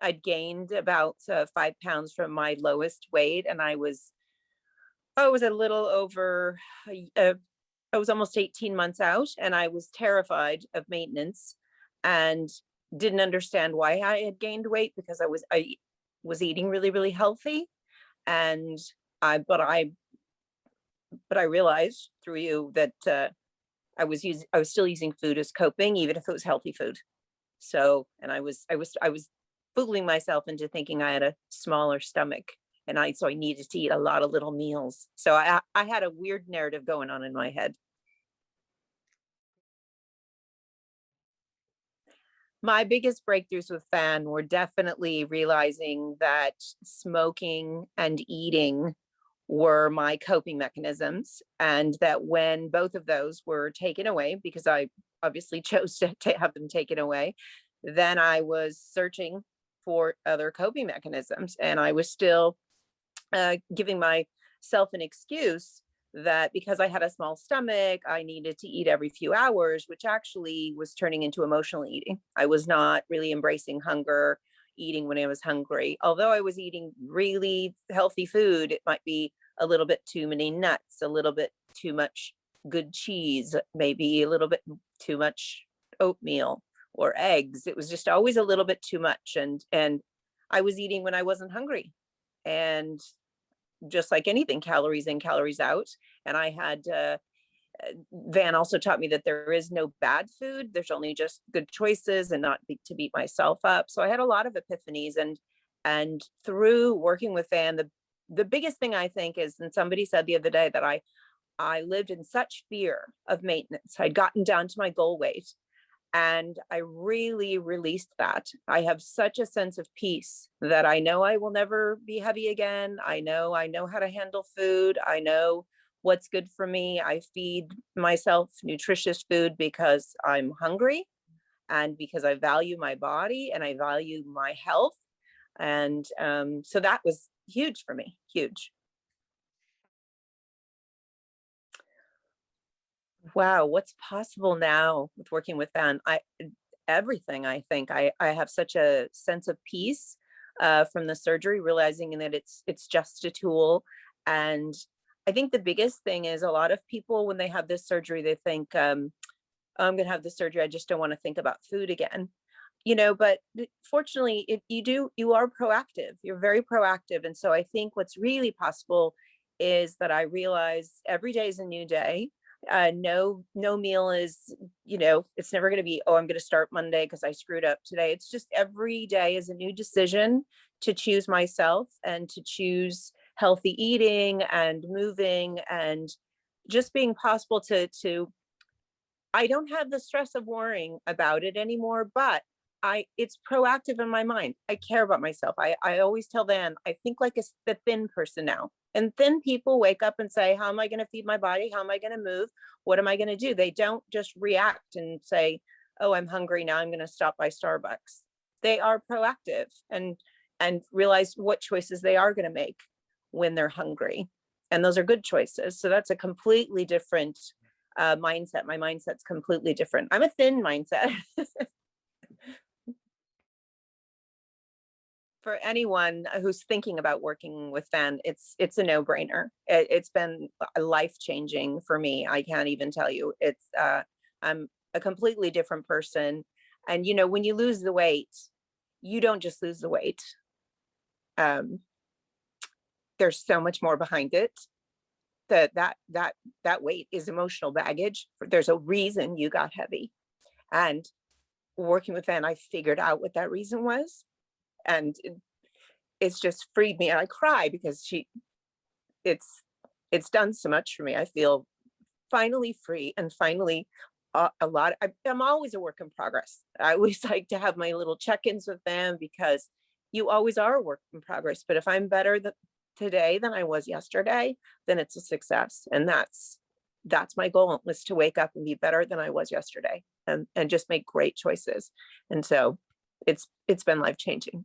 I'd gained about 5 pounds from my lowest weight, and I was a little over, I was almost 18 months out, and I was terrified of maintenance and didn't understand why I had gained weight because I was eating really, really healthy. And I, but I realized through you that I was still using food as coping, even if it was healthy food. So, and I was fooling myself into thinking I had a smaller stomach, and so I needed to eat a lot of little meals. So I had a weird narrative going on in my head. My biggest breakthroughs with FAN were definitely realizing that smoking and eating were my coping mechanisms, and that when both of those were taken away, because I obviously chose to have them taken away, then I was searching for other coping mechanisms, and I was still giving myself an excuse that because I had a small stomach, I needed to eat every few hours, which actually was turning into emotional eating. I was not really embracing hunger, eating when I was hungry. Although I was eating really healthy food, it might be a little bit too many nuts, a little bit too much good cheese, maybe a little bit too much oatmeal or eggs. It was just always a little bit too much. And I was eating when I wasn't hungry. And just like anything, calories in, calories out. And I had Van also taught me that there is no bad food. There's only just good choices, and not to beat myself up. So I had a lot of epiphanies, and through working with Van, the biggest thing I think is, and somebody said the other day that I lived in such fear of maintenance. I'd gotten down to my goal weight, and I really released that. I have such a sense of peace that I know I will never be heavy again. I know how to handle food. I know what's good for me. I feed myself nutritious food because I'm hungry, and because I value my body and I value my health. And so that was huge for me, huge. Wow, what's possible now with working with Van? Everything. I think I have such a sense of peace from the surgery, realizing that it's just a tool. And I think the biggest thing is, a lot of people when they have this surgery, they think, "Oh, I'm going to have this surgery. I just don't want to think about food again." But fortunately, you are proactive. You're very proactive, and so I think what's really possible is that I realize every day is a new day. No meal is, it's never going to be, oh, I'm going to start Monday because I screwed up today. It's just every day is a new decision to choose myself and to choose healthy eating and moving, and just being possible to I don't have the stress of worrying about it anymore, but it's proactive in my mind. I care about myself. I always tell Van, I think like the thin person now. And thin people wake up and say, how am I going to feed my body? How am I going to move? What am I going to do? They don't just react and say, oh, I'm hungry now, I'm going to stop by Starbucks. They are proactive and realize what choices they are going to make when they're hungry. And those are good choices. So that's a completely different mindset. My mindset's completely different. I'm a thin mindset. For anyone who's thinking about working with Van, it's a no-brainer. It's been life-changing for me. I can't even tell you. I'm a completely different person. And when you lose the weight, you don't just lose the weight. There's so much more behind it. That weight is emotional baggage. There's a reason you got heavy. And working with Van, I figured out what that reason was. And it's just freed me, and I cry because it's done so much for me. I feel finally free, and finally I'm always a work in progress. I always like to have my little check-ins with them, because you always are a work in progress. But if I'm better today than I was yesterday, then it's a success. And that's my goal, was to wake up and be better than I was yesterday, and just make great choices. And so it's been life-changing.